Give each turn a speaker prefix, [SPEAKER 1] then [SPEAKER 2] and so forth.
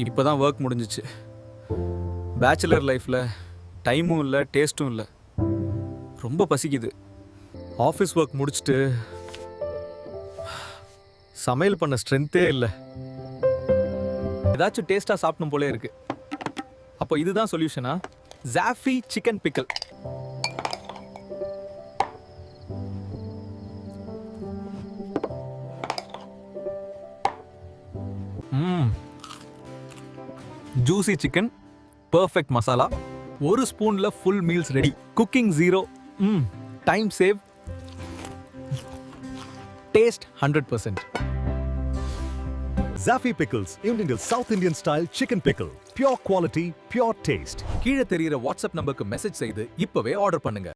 [SPEAKER 1] இப்போ தான் ஒர்க் முடிஞ்சிச்சு. பேச்சுலர் லைஃப்பில் டைமும் இல்லை, டேஸ்ட்டும் இல்லை. ரொம்ப பசிக்குது. ஆஃபீஸ் ஒர்க் முடிச்சுட்டு சமையல் பண்ண ஸ்ட்ரென்த்தே இல்லை. ஏதாச்சும் டேஸ்ட்டாக சாப்பிடணும் போலே இருக்கு. அப்போ இதுதான் சொல்யூஷனா? Zafi chicken pickle. Juicy chicken, perfect masala, ஒரு ஸ்பூன்ல full meals ready. Cooking zero, time save, taste 100%.
[SPEAKER 2] Zafi Pickles, Indian South Indian style chicken pickle. Pure quality, pure taste.
[SPEAKER 1] கீழே தெரியுற வாட்ஸ்அப் நம்பருக்கு மெசேஜ் செய்து இப்பவே ஆர்டர் பண்ணுங்க.